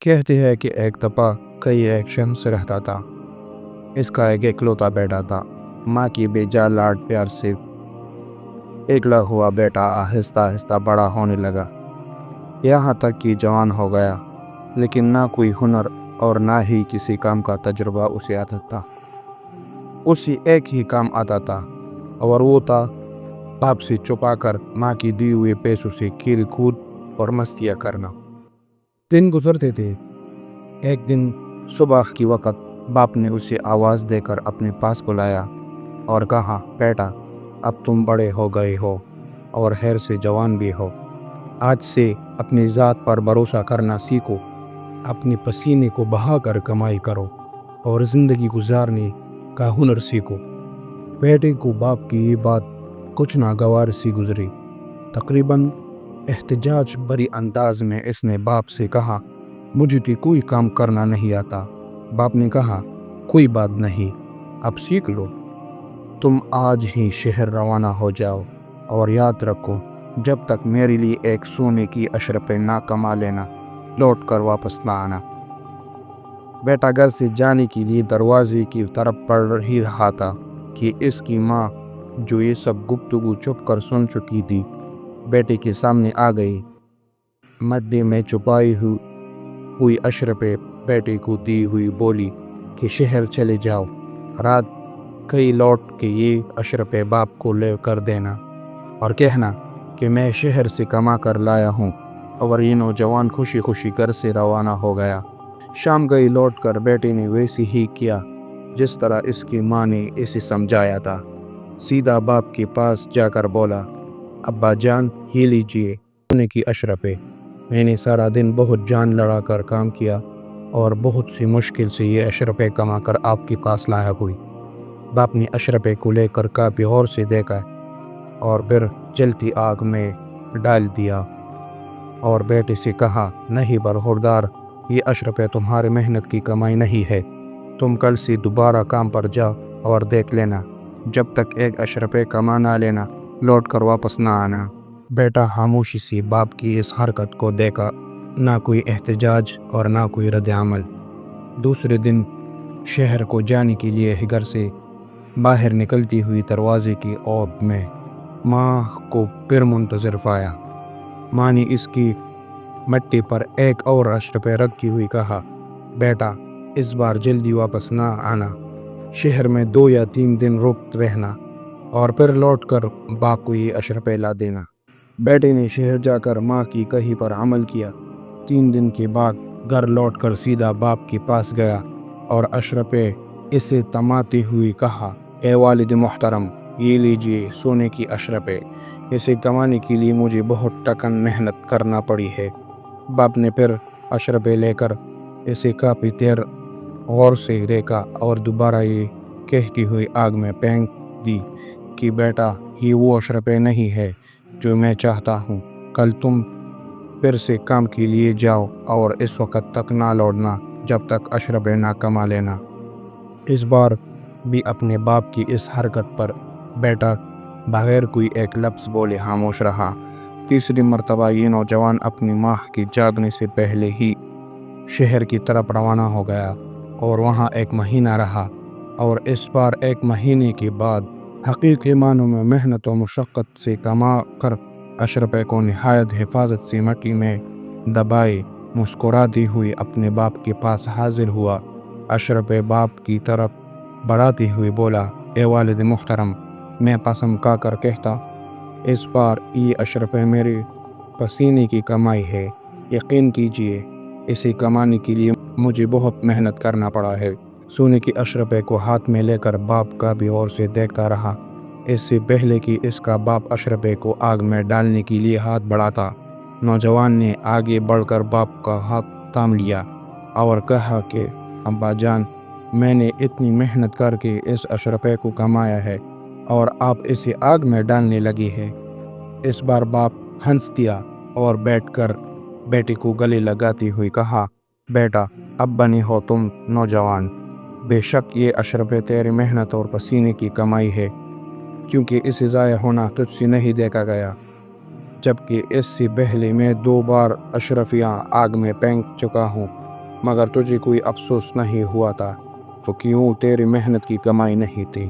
کہتے ہیں کہ ایک دفعہ کئی ایک شخص رہتا تھا۔ اس کا ایک اکلوتا بیٹا تھا۔ ماں کی بے جا لاڈ پیار سے اگلا ہوا بیٹا آہستہ آہستہ بڑا ہونے لگا، یہاں تک کہ جوان ہو گیا، لیکن نہ کوئی ہنر اور نہ ہی کسی کام کا تجربہ اسے آتا تھا۔ اسے ایک ہی کام آتا تھا اور وہ تھا باپ سے چھپا کر ماں کی دی ہوئے پیسوں سے کھیل کود اور مستیاں کرنا۔ دن گزرتے تھے۔ ایک دن صبح کی وقت باپ نے اسے آواز دے کر اپنے پاس بلایا اور کہا، بیٹا اب تم بڑے ہو گئے ہو اور خیر سے جوان بھی ہو۔ آج سے اپنی ذات پر بھروسہ کرنا سیکھو، اپنے پسینے کو بہا کر کمائی کرو اور زندگی گزارنے کا ہنر سیکھو۔ بیٹے کو باپ کی یہ بات کچھ ناگوار سی گزری۔ تقریباً احتجاج بھری انداز میں اس نے باپ سے کہا، مجھے تو کوئی کام کرنا نہیں آتا۔ باپ نے کہا، کوئی بات نہیں، اب سیکھ لو۔ تم آج ہی شہر روانہ ہو جاؤ اور یاد رکھو، جب تک میرے لیے ایک سونے کی اشرفی نہ کما لینا، لوٹ کر واپس نہ آنا۔ بیٹا گھر سے جانے کے لیے دروازے کی طرف بڑھ ہی رہا تھا کہ اس کی ماں، جو یہ سب گفتگو چھپ کر سن چکی تھی، بیٹے کے سامنے آ گئی۔ مڈے میں چھپائی ہوئی اشرفی بیٹے کو دی ہوئی بولی کہ شہر چلے جاؤ، رات کہیں لوٹ کے یہ اشرفی باپ کو لے کر دینا اور کہنا کہ میں شہر سے کما کر لایا ہوں۔ اور یہ نوجوان خوشی خوشی گھر سے روانہ ہو گیا۔ شام گئی، لوٹ کر بیٹے نے ویسے ہی کیا جس طرح اس کی ماں نے اسے سمجھایا تھا۔ سیدھا باپ کے پاس جا کر بولا، ابا جان، یہ لیجیے سونے کی اشرفی۔ میں نے سارا دن بہت جان لڑا کر کام کیا اور بہت سی مشکل سے یہ اشرفی کما کر آپ کے پاس لایا ہوئی۔ باپ نے اشرفی کو لے کر کافی غور سے دیکھا اور پھر جلتی آگ میں ڈال دیا اور بیٹے سے کہا، نہیں برخوردار، یہ اشرفی تمہاری محنت کی کمائی نہیں ہے۔ تم کل سے دوبارہ کام پر جاؤ اور دیکھ لینا، جب تک ایک اشرفی کما نہ لینا، لوٹ کر واپس نہ آنا۔ بیٹا خاموشی سے باپ کی اس حرکت کو دیکھا، نہ کوئی احتجاج اور نہ کوئی رد عمل۔ دوسرے دن شہر کو جانے کے لیے گھر سے باہر نکلتی ہوئی دروازے کی اوٹ میں ماں کو پھر منتظر پایا۔ ماں نے اس کی مٹی پر ایک اور اشرفی رکھی ہوئی کہا، بیٹا اس بار جلدی واپس نہ آنا، شہر میں 2 یا 3 دن رک رہنا اور پھر لوٹ کر باپ کو یہ اشرفی لا دینا۔ بیٹے نے شہر جا کر ماں کی کہی پر عمل کیا۔ 3 دن کے بعد گھر لوٹ کر سیدھا باپ کے پاس گیا اور اشرفی اسے تماتے ہوئے کہا، اے والد محترم، یہ لیجیے سونے کی اشرفی، اسے کمانے کے لیے مجھے بہت ٹکن محنت کرنا پڑی ہے۔ باپ نے پھر اشرفی لے کر اسے کافی دیر غور سے دیکھا اور دوبارہ یہ کہتی ہوئی آگ میں پھینک دی کہ بیٹا، یہ وہ اشرفی نہیں ہے جو میں چاہتا ہوں۔ کل تم پھر سے کام کے لیے جاؤ اور اس وقت تک نہ لوٹنا جب تک اشرفی نہ کما لینا۔ اس بار بھی اپنے باپ کی اس حرکت پر بیٹا بغیر کوئی ایک لفظ بولے خاموش رہا۔ تیسری مرتبہ یہ نوجوان اپنی ماں کے جاگنے سے پہلے ہی شہر کی طرف روانہ ہو گیا اور وہاں 1 مہینہ رہا، اور اس بار 1 مہینے کے بعد حقیقی معنوں میں محنت و مشقت سے کما کر اشرفی کو نہایت حفاظت سے مٹی میں دبائے مسکراتی ہوئی اپنے باپ کے پاس حاضر ہوا۔ اشرفی باپ کی طرف بڑھاتے ہوئے بولا، اے والد محترم، میں قسم کھا کر کہتا، اس بار یہ اشرفی میرے پسینے کی کمائی ہے۔ یقین کیجیے، اسے کمانے کے لیے مجھے بہت محنت کرنا پڑا ہے۔ سونے کی اشرفی کو ہاتھ میں لے کر باپ کا بھی غور سے دیکھتا رہا۔ اس سے پہلے کہ اس کا باپ اشرفی کو آگ میں ڈالنے کے لیے ہاتھ بڑھاتا، نوجوان نے آگے بڑھ کر باپ کا ہاتھ تھام لیا اور کہا کہ ابا جان، میں نے اتنی محنت کر کے اس اشرفی کو کمایا ہے اور آپ اسے آگ میں ڈالنے لگے ہیں۔ اس بار باپ ہنس دیا اور بیٹھ کر بیٹے کو گلے لگاتے ہوئے کہا، بیٹا اب بنے ہو تم نوجوان، بے شک یہ اشرفی تیری محنت اور پسینے کی کمائی ہے، کیونکہ اسے ضائع ہونا تجھ سے نہیں دیکھا گیا، جبکہ اس سے پہلے میں 2 بار اشرفیاں آگ میں پھینک چکا ہوں۔ مگر تجھے کوئی افسوس نہیں ہوا تھا، وہ کیوں تیری محنت کی کمائی نہیں تھی۔